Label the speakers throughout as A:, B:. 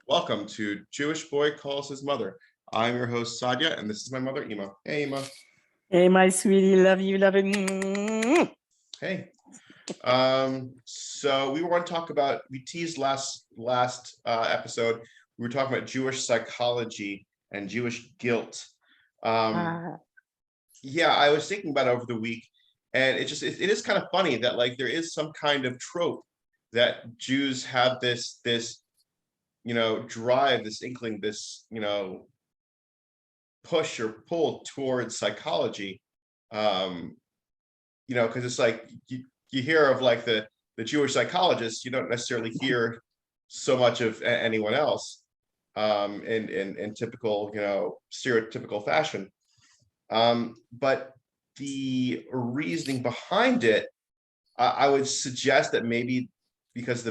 A: Welcome to Jewish Boy Calls His Mother. I'm your host, Sadia, and this is my mother, Ima. Hey, Ima.
B: Hey, my sweetie, love you, love it.
A: Hey. So we want to talk about, we teased last episode, we were talking about Jewish psychology and Jewish guilt. Yeah, I was thinking about it over the week, and it is kind of funny that like there is some kind of trope that Jews have this drive, this inkling, this push or pull towards psychology. Because it's like you hear of like the Jewish psychologists, you don't necessarily hear so much of anyone else in typical, stereotypical fashion. But the reasoning behind it, I would suggest that maybe because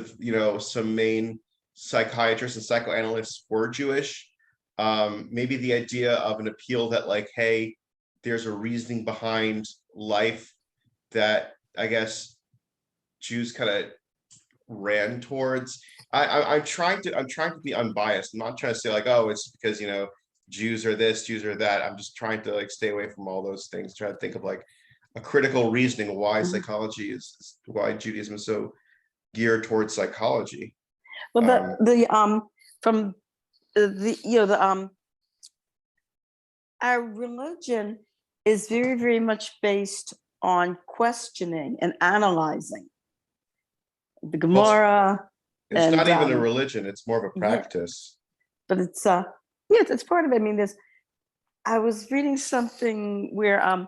A: some main psychiatrists and psychoanalysts were Jewish, maybe the idea of an appeal that like, hey, there's a reasoning behind life that I guess Jews kind of ran towards. I'm trying to be unbiased. I'm not trying to say like, oh, it's because Jews are this, Jews are that. I'm just trying to like stay away from all those things. Try to think of like a critical reasoning why psychology is why Judaism is so geared towards psychology.
B: Well, our religion is very, very much based on questioning and analyzing the Gemara.
A: It's not even a religion; it's more of a practice.
B: But it's it's part of it. I mean, I was reading something where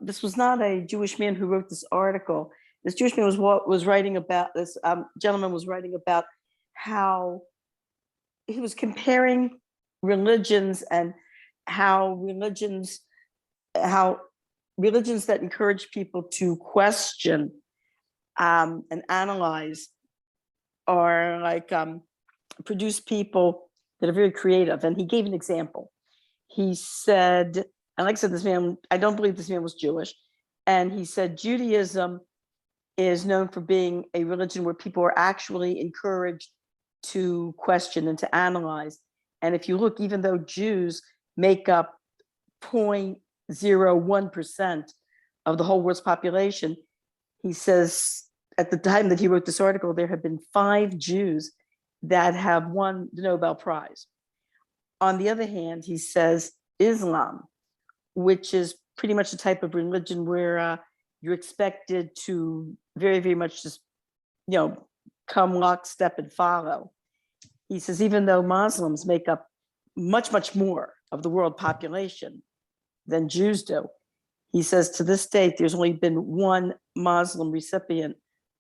B: this was not a Jewish man who wrote this article. This Jewish man was writing about this gentleman was writing about how he was comparing religions and how religions that encourage people to question and analyze are like produce people that are very creative. And he gave an example. He said, and like I said, I don't believe this man was Jewish. And he said, Judaism is known for being a religion where people are actually encouraged to question and to analyze. And if you look, even though Jews make up 0.01% of the whole world's population, he says at the time that he wrote this article, there have been 5 Jews that have won the Nobel Prize. On the other hand, he says Islam, which is pretty much a type of religion where you're expected to very, very much just, come lockstep and follow. He says, even though Muslims make up much, much more of the world population than Jews do, he says to this date, there's only been 1 Muslim recipient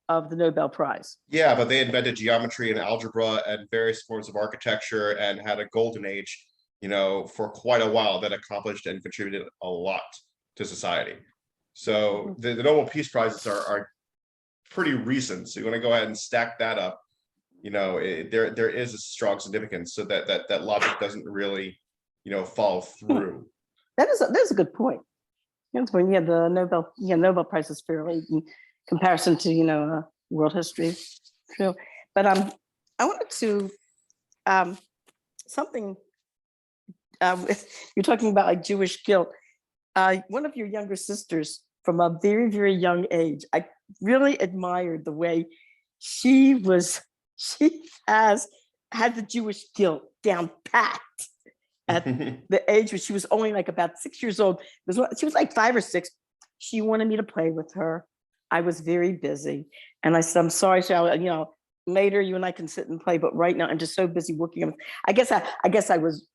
B: of the Nobel Prize.
A: Yeah, but they invented geometry and algebra and various forms of architecture and had a golden age, for quite a while that accomplished and contributed a lot to society. So the Nobel Peace Prizes are pretty recent. So you want to go ahead and stack that up. There is a strong significance, so that logic doesn't really, follow through.
B: That's a good point. That's when the Nobel Prize is fairly in comparison to world history. True, but I wanted to something. You're talking about like Jewish guilt. One of your younger sisters from a very, very young age, I really admired the way she has had the Jewish guilt down pat at the age where she was only like about 6 years old. She was like 5 or 6. She wanted me to play with her. I was very busy. And I said, I'm sorry, Charlotte, later you and I can sit and play, but right now I'm just so busy working. I guess I was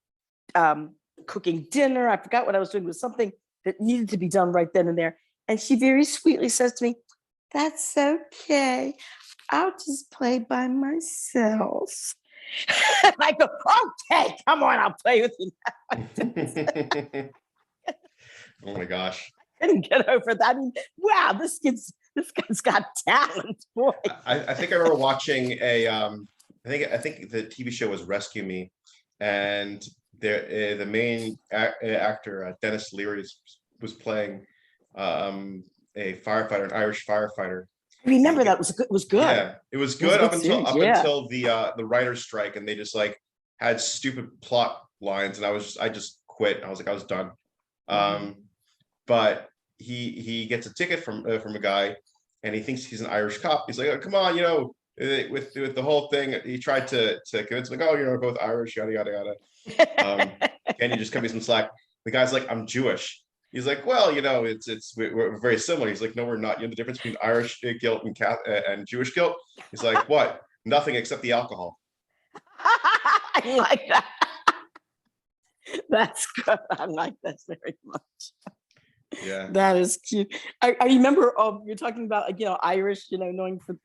B: cooking dinner. I forgot what I was doing. It was something that needed to be done right then and there. And she very sweetly says to me, that's okay. I'll just play by myself. And I go, okay, come on, I'll play with you now.
A: Oh my gosh.
B: I couldn't get over that. I mean, wow, this guy's got talent, boy.
A: I think I remember watching I think the TV show was Rescue Me, and the main actor Dennis Leary was playing a firefighter, an Irish firefighter,
B: Remember that was good. It was good.
A: Yeah, it was
B: It was a
A: good
B: good series, yeah.
A: until the writer's strike, and they just like had stupid plot lines, and I just quit. I was done. But he gets a ticket from a guy, and he thinks he's an Irish cop. He's like, oh, come on, with the whole thing, he tried to convince him, like, oh, we're both Irish, yada yada yada. Can you just cut me some slack? The guy's like, I'm Jewish. He's like, well, we're very similar. He's like, no, we're not. The difference between Irish guilt and Jewish guilt. He's like, what? Nothing except the alcohol.
B: I like that. That's good. I like that very much.
A: Yeah,
B: that is cute. I remember. You're talking about Irish. Knowing for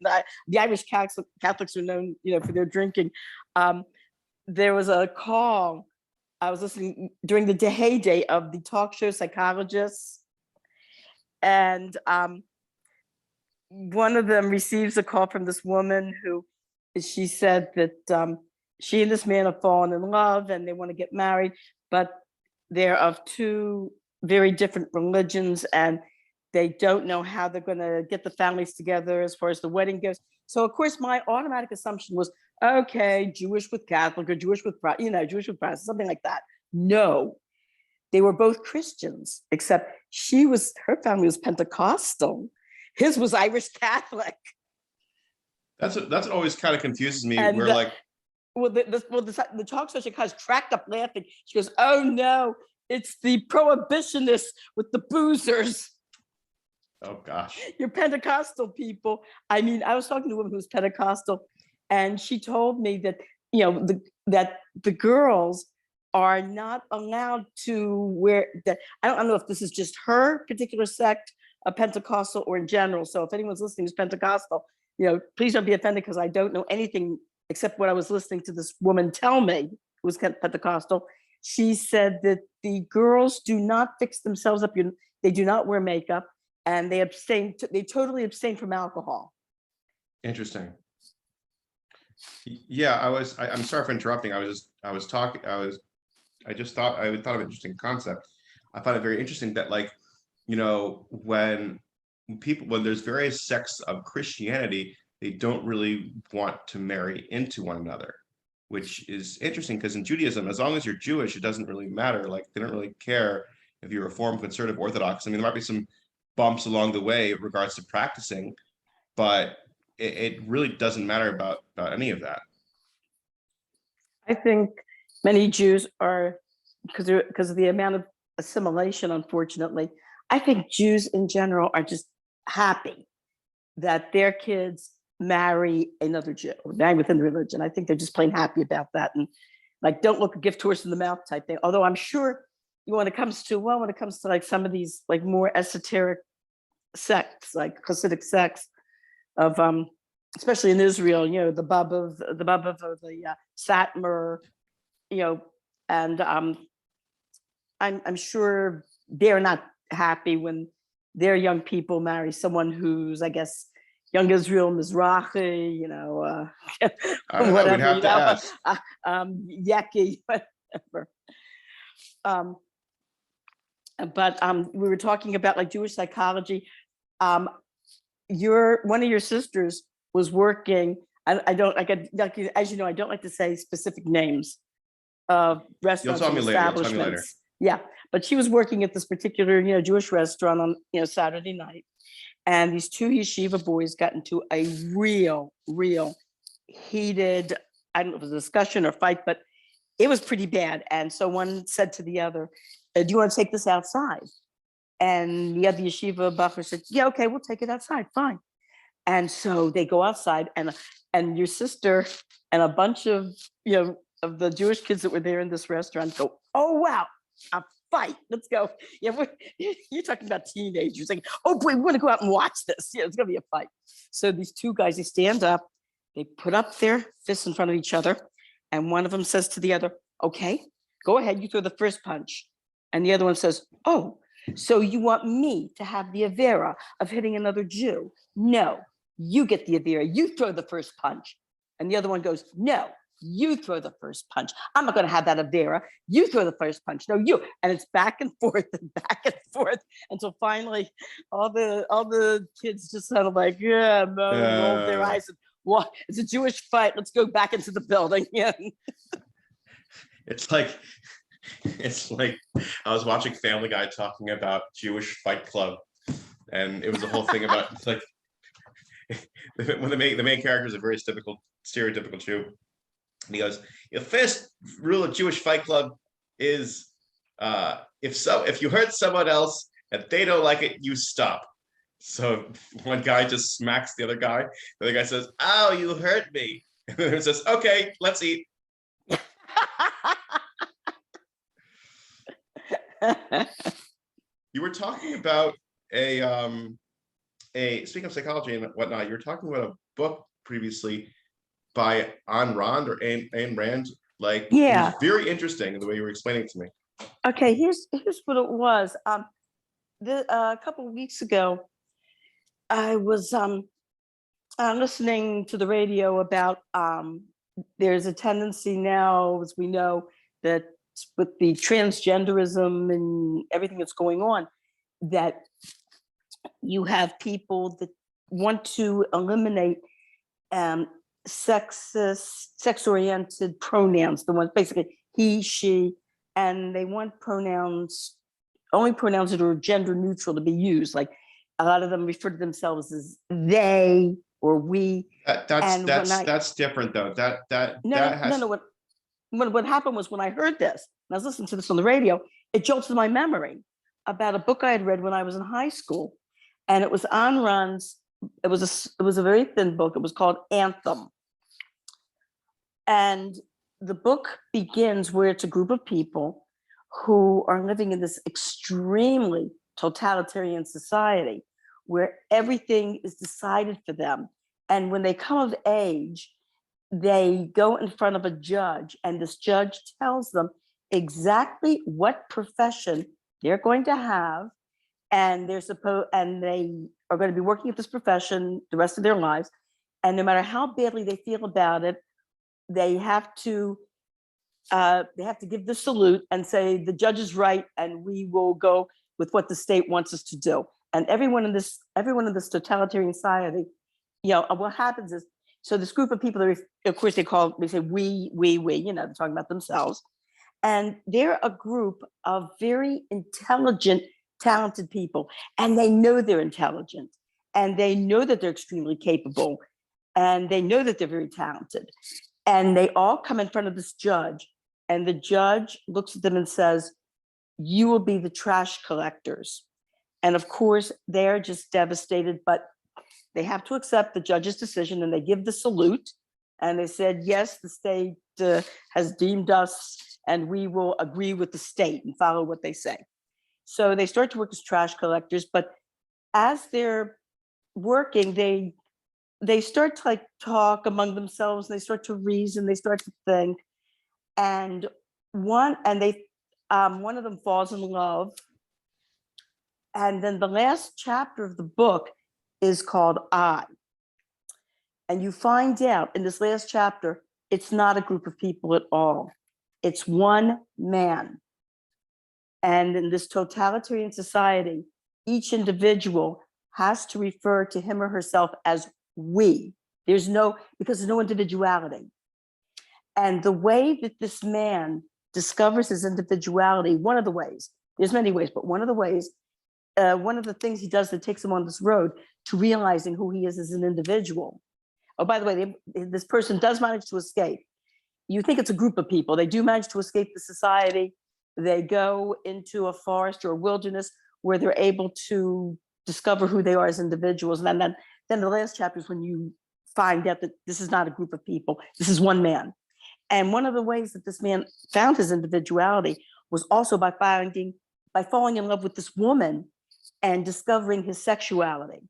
B: the Irish Catholics are known, for their drinking. There was a call. I was listening during the heyday of the talk show Psychologists, and one of them receives a call from this woman who, she said that she and this man have fallen in love and they want to get married, but they're of two very different religions and they don't know how they're going to get the families together as far as the wedding goes. So of course my automatic assumption was, okay, Jewish with Catholic or Jewish with Jewish with Protestant, something like that. No, they were both Christians, except her family was Pentecostal. His was Irish Catholic.
A: That's what always kind of confuses me.
B: And
A: we're like,
B: the talk show, she kind of cracked up laughing. She goes, oh no, it's the prohibitionists with the boozers.
A: Oh gosh.
B: You're Pentecostal people. I mean, I was talking to a woman who was Pentecostal, and she told me that that the girls are not allowed to wear that. I don't know if this is just her particular sect of Pentecostal or in general. So if anyone's listening who's Pentecostal, please don't be offended because I don't know anything except what I was listening to this woman tell me, who was Pentecostal. She said that the girls do not fix themselves up. They do not wear makeup, and they abstain. They totally abstain from alcohol.
A: Interesting. Yeah, I'm sorry for interrupting. I just thought of an interesting concept. I find it very interesting that when there's various sects of Christianity, they don't really want to marry into one another, which is interesting because in Judaism, as long as you're Jewish, it doesn't really matter. Like they don't really care if you're Reformed, Conservative, Orthodox. I mean, there might be some bumps along the way in regards to practicing, but it really doesn't matter about any of that.
B: I think many Jews are, because of the amount of assimilation, unfortunately, I think Jews in general are just happy that their kids marry another Jew, or marry within the religion. I think they're just plain happy about that. And don't look a gift horse in the mouth type thing. Although I'm sure when it comes to like some of these like more esoteric sects, like Hasidic sects of, especially in Israel, the Babav or the Satmar, and I'm sure they're not happy when their young people marry someone who's, I guess, young Israel Mizrahi,
A: We'd have to ask.
B: Yeki, whatever. But we were talking about like Jewish psychology. One of your sisters was working. I don't like, as you know, I don't like to say specific names of restaurants and establishments. Yeah, but she was working at this particular, Jewish restaurant on, Saturday night, and these two yeshiva boys got into a real heated, I don't know if it was a discussion or fight, but it was pretty bad. And so one said to the other, do you want to take this outside? And the other yeshiva buffer said, yeah, okay, we'll take it outside, fine. And so they go outside, and your sister and a bunch of, of the Jewish kids that were there in this restaurant go, oh, wow, a fight, let's go. Yeah, you're talking about teenagers, like, oh boy, we want to go out and watch this. Yeah, it's gonna be a fight. So these two guys, they stand up, they put up their fists in front of each other, and one of them says to the other, okay, go ahead, you throw the first punch. And the other one says, oh, so you want me to have the avera of hitting another Jew? No, you get the avera, you throw the first punch. And the other one goes, no, You throw the first punch. I'm not going to have that of Vera. You throw the first punch. No, you. And it's back and forth and back and forth until finally all the kids just sort of like, yeah, rolled their eyes. And, well, it's a Jewish fight. Let's go back into the building. Yeah.
A: It's like I was watching Family Guy talking about Jewish Fight Club, and it was a whole thing about like when the main character is a very stereotypical Jew, and he goes, "The first rule of Jewish Fight Club is if you hurt someone else and they don't like it, you stop." So one guy just smacks the other guy. The other guy says, "Ow, you hurt me." And then it says, "Okay, let's eat." You were talking about speaking of psychology and whatnot, you were talking about a book previously by Ayn Rand or Ayn Rand. Like, it
B: Yeah.
A: was very interesting the way you were explaining it to me.
B: Okay, here's what it was. A couple of weeks ago, I was listening to the radio about there's a tendency now, as we know, that with the transgenderism and everything that's going on, that you have people that want to eliminate sex-oriented pronouns, the ones basically he, she, and they want only pronouns that are gender neutral to be used. Like a lot of them refer to themselves as they or we.
A: That's different though.
B: No. What happened was when I heard this, and I was listening to this on the radio, it jolted to my memory about a book I had read when I was in high school, and it was Ayn Rand's. It was a very thin book. It was called Anthem, and the book begins where it's a group of people who are living in this extremely totalitarian society where everything is decided for them, and when they come of age, they go in front of a judge, and this judge tells them exactly what profession they're going to have, and they are going to be working at this profession the rest of their lives. And no matter how badly they feel about it, they have to give the salute and say the judge is right, and we will go with what the state wants us to do. And everyone in this totalitarian society, what happens is, so this group of people, of course, they say we, they're talking about themselves. And they're a group of very intelligent, talented people. And they know they're intelligent. And they know that they're extremely capable. And they know that they're very talented. And they all come in front of this judge. And the judge looks at them and says, "You will be the trash collectors." And of course, they're just devastated, but they have to accept the judge's decision, and they give the salute. And they said, "Yes, the state has deemed us, and we will agree with the state and follow what they say." So they start to work as trash collectors, but as they're working, they start to talk among themselves, and they start to reason, they start to think. And one of them falls in love. And then the last chapter of the book is called I. And you find out in this last chapter, it's not a group of people at all. It's one man. And in this totalitarian society, each individual has to refer to him or herself as we. Because there's no individuality. And the way that this man discovers his individuality, one of the ways, there's many ways, but one of the things he does that takes him on this road to realizing who he is as an individual. Oh, by the way, this person does manage to escape. You think it's a group of people. They do manage to escape the society. They go into a forest or a wilderness where they're able to discover who they are as individuals. And then the last chapter is when you find out that this is not a group of people. This is one man. And one of the ways that this man found his individuality was also by falling in love with this woman and discovering his sexuality.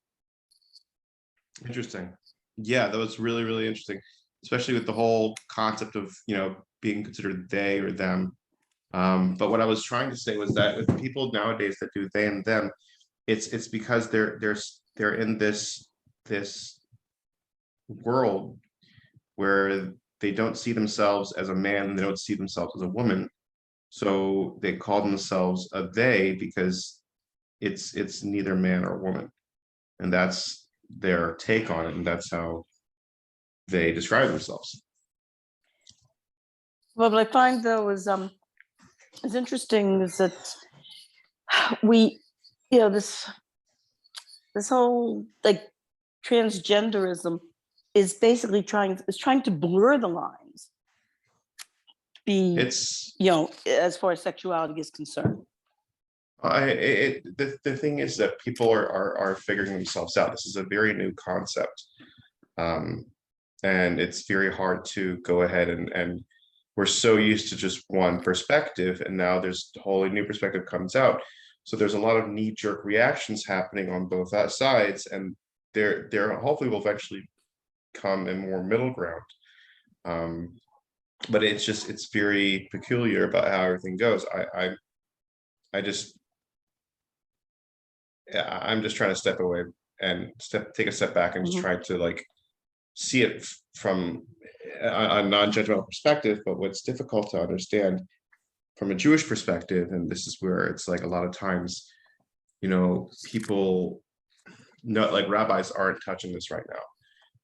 A: Interesting. Yeah, that was really, really interesting, especially with the whole concept of, being considered they or them. But what I was trying to say was that with people nowadays that do they and them, it's because they're in this world where they don't see themselves as a man and they don't see themselves as a woman. So they call themselves a they because it's neither man or woman. And that's their take on it, and that's how they describe themselves.
B: Well, what I find though is interesting is that we, this whole like transgenderism is basically trying to blur the lines,
A: It's
B: as far as sexuality is concerned.
A: the thing is that people are figuring themselves out. This is a very new concept, and it's very hard to go ahead and we're so used to just one perspective, and now there's a wholly new perspective comes out. So there's a lot of knee-jerk reactions happening on both sides, and there hopefully will eventually come a more middle ground. But it's very peculiar about how everything goes. I'm just trying to step away and take a step back and just try to like see it from a non-judgmental perspective. But what's difficult to understand from a Jewish perspective, and this is where it's like a lot of times, people like rabbis aren't touching this right now.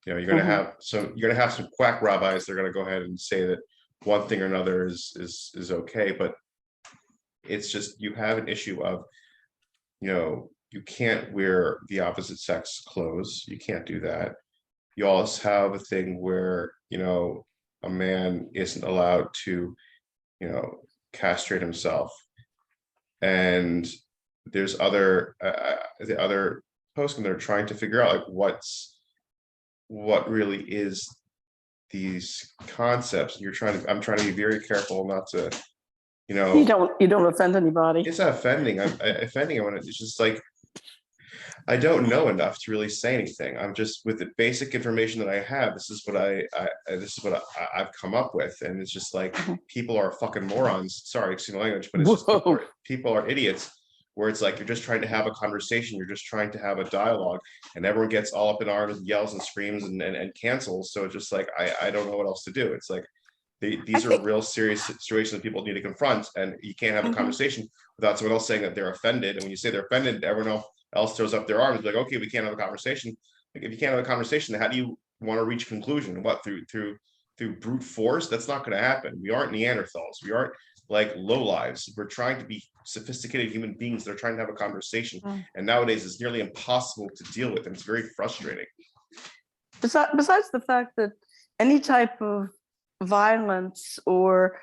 A: You're going to have some quack rabbis. They're going to go ahead and say that one thing or another is okay, but it's just you have an issue of, you can't wear the opposite sex clothes. You can't do that. You also have a thing where, a man isn't allowed to, castrate himself. And there's the other posts, and they're trying to figure out like what really is these concepts. And I'm trying to be very careful not to,
B: You don't offend anybody.
A: it's not offending. I'm offending. It's just like, I don't know enough to really say anything. I'm just with the basic information that I have. This is what I've come up with, and it's just like people are fucking morons. Sorry, excuse my language, but it's just people are idiots. Where it's like you're just trying to have a conversation, you're just trying to have a dialogue, and everyone gets all up in arms and yells and screams and cancels. So it's just like I don't know what else to do. It's like these are real serious situations that people need to confront, and you can't have a conversation without someone else saying that they're offended. And when you say they're offended, everyone else throws up their arms, like, okay, we can't have a conversation. Like, if you can't have a conversation, how do you want to reach a conclusion? What, through brute force? That's not going to happen. We aren't Neanderthals. We aren't like low lives. We're trying to be sophisticated human beings that are trying to have a conversation. And nowadays it's nearly impossible to deal with, and it's very frustrating.
B: Besides the fact that any type of violence or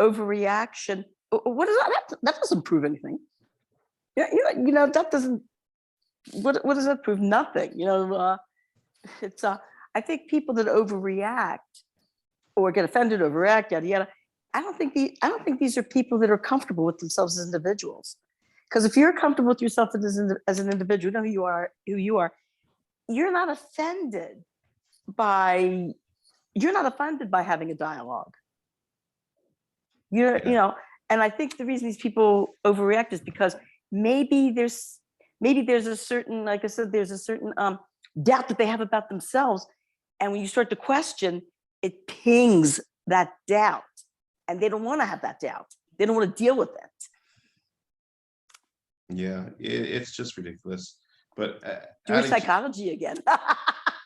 B: overreaction, what is that doesn't prove anything. That doesn't, what does that prove? Nothing. It's I think people that overreact or get offended, overreact, yada yada, I don't think these are people that are comfortable with themselves as individuals. Because if you're comfortable with yourself as an individual, you know who you are, you're not offended by having a dialogue. And I think the reason these people overreact is because maybe there's a certain, like I said, there's a certain doubt that they have about themselves. And when you start to question, it pings that doubt. And they don't want to have that doubt. They don't want to deal with it.
A: Yeah, it's just ridiculous. But
B: Jewish psychology again.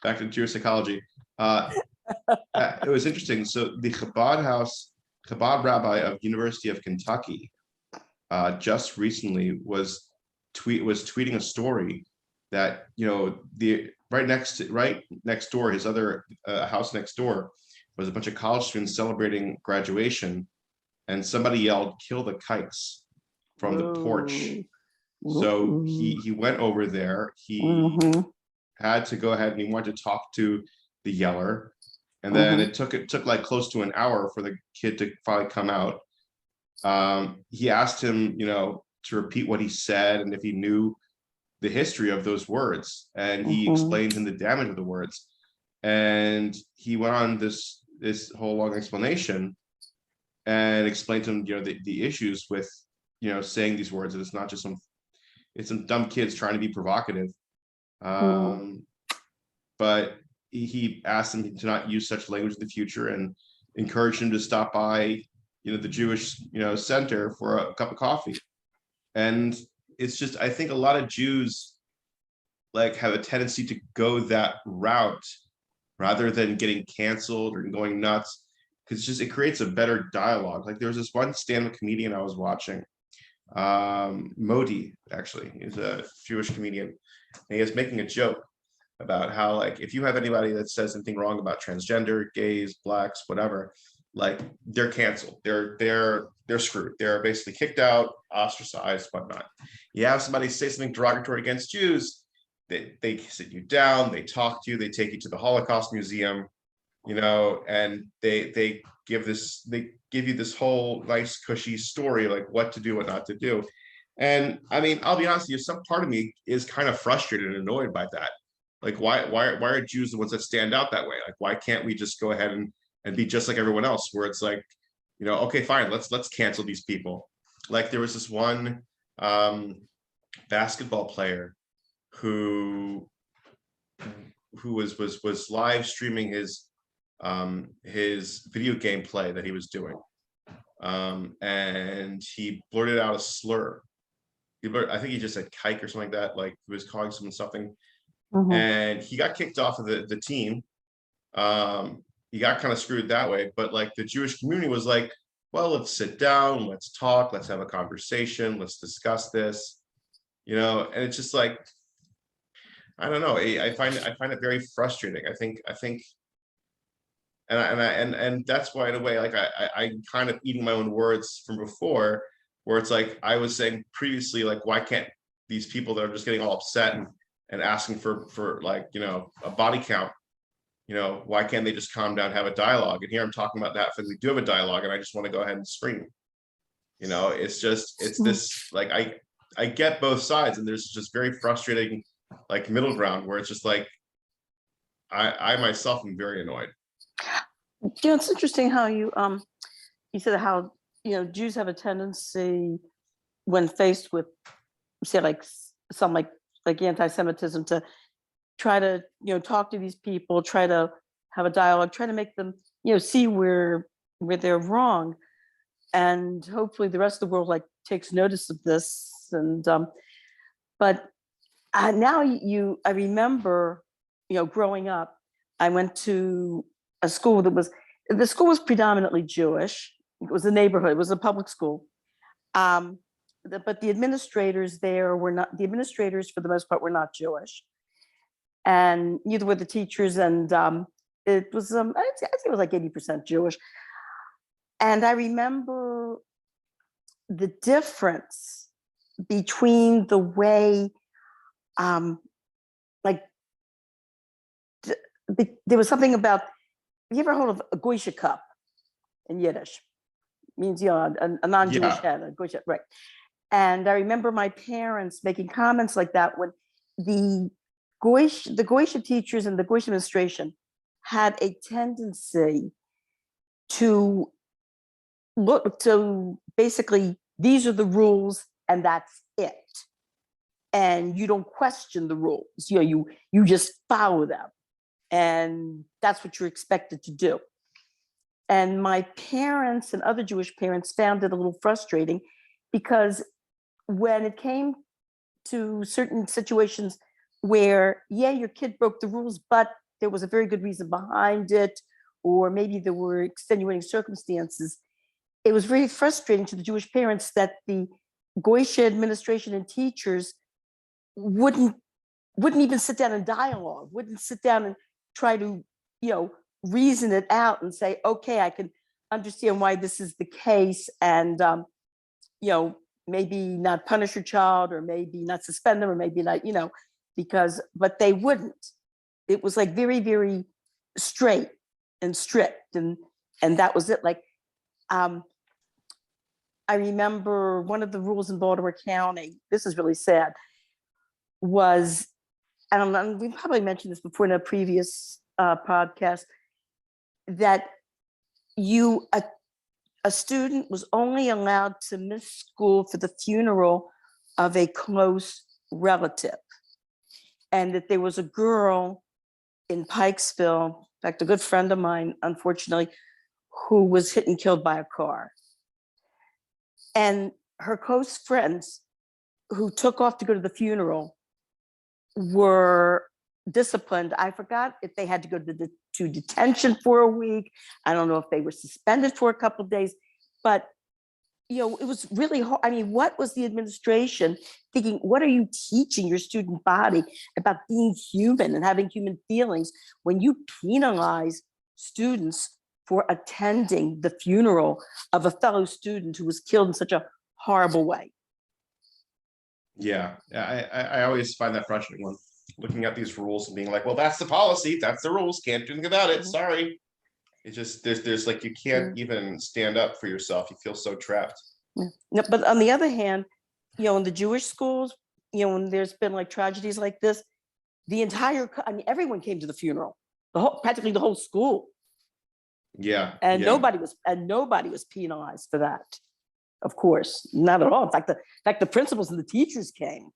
A: Back to Jewish psychology. It was interesting. So the Chabad rabbi of University of Kentucky, just recently was tweeting a story that the right next door, his other house next door, was a bunch of college students celebrating graduation, and somebody yelled, "Kill the kikes," from the porch. So he went over there. He had to go ahead and he wanted to talk to the yeller, and then it took like close to an hour for the kid to finally come out. He asked him, to repeat what he said and if he knew the history of those words, and he explained him the damage of the words, and he went on this whole long explanation and explained to him, the issues with saying these words, that it's not just some dumb kids trying to be provocative. But he asked him to not use such language in the future, and encouraged him to stop by, the Jewish, center for a cup of coffee. And it's just, I think a lot of Jews like have a tendency to go that route rather than getting canceled or going nuts, because it creates a better dialogue. Like there was this one stand-up comedian I was watching, Modi, actually, he's a Jewish comedian, and he was making a joke about how, like, if you have anybody that says something wrong about transgender, gays, blacks, whatever, like they're canceled, they're screwed, they're basically kicked out, ostracized, whatnot. You have somebody say something derogatory against Jews, they sit you down, they talk to you, they take you to the Holocaust Museum, and they give you this whole nice cushy story, like what to do, what not to do. And I mean, I'll be honest with you, some part of me is kind of frustrated and annoyed by that. Like, why are Jews the ones that stand out that way? Like, why can't we just go ahead and be just like everyone else, where it's like, okay, fine, let's cancel these people. Like there was this one basketball player who was live streaming his video game play that he was doing, and he blurted out a slur. I think he just said kike or something like that, like he was calling someone something. And he got kicked off of the team. He got kind of screwed that way, but like the Jewish community was like, well, let's sit down, let's talk, let's have a conversation, let's discuss this, and it's just like, I don't know, I find it very frustrating. I think and that's why, in a way, like I'm kind of eating my own words from before, where it's like I was saying previously, like, why can't these people that are just getting all upset and asking for like, a body count, why can't they just calm down, have a dialogue? And here I'm talking about that, because we do have a dialogue, and I just want to go ahead and scream. It's this, like, I get both sides, and there's just very frustrating, like, middle ground where it's just like I myself am very annoyed.
B: It's interesting how you said how Jews have a tendency, when faced with, say, like some like anti-Semitism, to try to talk to these people, try to have a dialogue, try to make them see where they're wrong, and hopefully the rest of the world like takes notice of this. And but now I remember growing up, I went to a school the school was predominantly Jewish. It was a neighborhood, it was a public school. But the administrators there were not, the administrators for the most part were not Jewish, and neither were the teachers. And it was, I'd say it was like 80% Jewish. And I remember the difference between the way, there was something about, you ever heard of a goysha cup in Yiddish? Means, a non-Jewish head, a goysha, right? And I remember my parents making comments like that when the goysha teachers and the goysha administration had a tendency to look to basically, these are the rules and that's it. And you don't question the rules, you just follow them. And that's what you're expected to do. And my parents and other Jewish parents found it a little frustrating, because when it came to certain situations where, your kid broke the rules, but there was a very good reason behind it, or maybe there were extenuating circumstances, it was very frustrating to the Jewish parents that the Goyshe administration and teachers wouldn't even sit down and dialogue, wouldn't sit down and try to, reason it out and say, okay, I can understand why this is the case, and maybe not punish your child, or maybe not suspend them, or maybe not, but they wouldn't. It was like very, very straight and strict, and that was it. Like, I remember one of the rules in Baltimore County, this is really sad, was, and we probably mentioned this before in a previous podcast, that a student was only allowed to miss school for the funeral of a close relative. And that there was a girl in Pikesville, in fact, a good friend of mine, unfortunately, who was hit and killed by a car. And her close friends who took off to go to the funeral were disciplined. I forgot if they had to go to detention for a week. I don't know if they were suspended for a couple of days, but it was really hard. I mean, what was the administration thinking? What are you teaching your student body about being human and having human feelings when you penalize students for attending the funeral of a fellow student who was killed in such a horrible way?
A: Yeah, I always find that frustrating when looking at these rules and being like, well, that's the policy, that's the rules, can't do anything about it. Sorry. It just there's like you can't even stand up for yourself. You feel so trapped.
B: No, but on the other hand, in the Jewish schools, when there's been like tragedies like this, everyone came to the funeral, practically the whole school.
A: Yeah.
B: And nobody was penalized for that. Of course, not at all. In fact, the principals and the teachers came.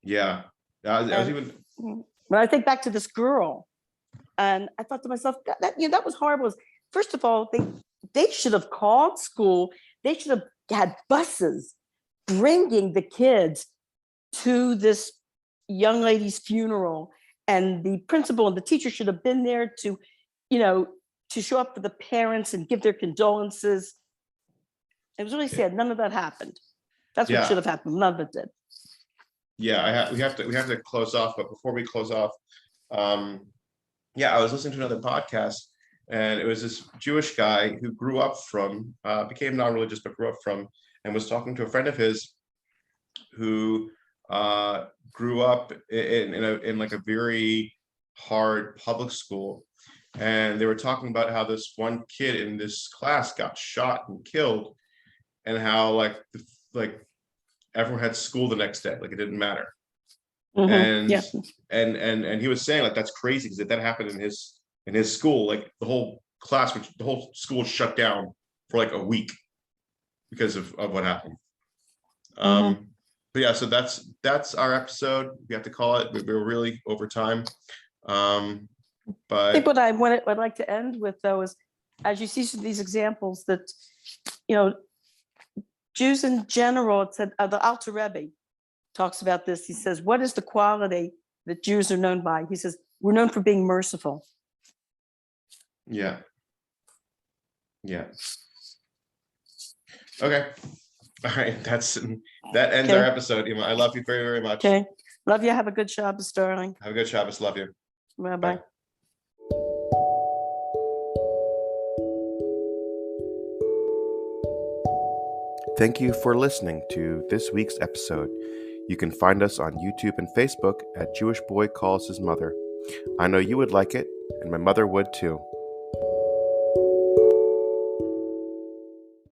A: Yeah. I was even.
B: When I think back to this girl, and I thought to myself, that was horrible. First of all, they should have called school. They should have had buses bringing the kids to this young lady's funeral, and the principal and the teacher should have been there to show up for the parents and give their condolences. It was really sad. None of that happened. That's what should have happened. None of it did.
A: Yeah, we have to close off. But before we close off, I was listening to another podcast, and it was this Jewish guy who grew up became non-religious, but grew up and was talking to a friend of his who grew up in like a very hard public school. And they were talking about how this one kid in this class got shot and killed, and how like everyone had school the next day, like it didn't matter. And he was saying like that's crazy because if that happened in his school, like the whole school was shut down for like a week because of what happened. But yeah, so that's our episode. We have to call it. We were really over time. But
B: I think what I'd like to end with, though, is as you see some of these examples that Jews in general, it said the Alter Rebbe talks about this. He says, what is the quality that Jews are known by? He says, we're known for being merciful.
A: Yeah. Okay. All right. That ends our episode. Ima, I love you very, very much.
B: Okay. Love you. Have a good Shabbos, darling.
A: Have a good Shabbos. Love you.
B: Bye-bye.
A: Bye. Thank you for listening to this week's episode. You can find us on YouTube and Facebook at Jewish Boy Calls His Mother. I know you would like it, and my mother would too.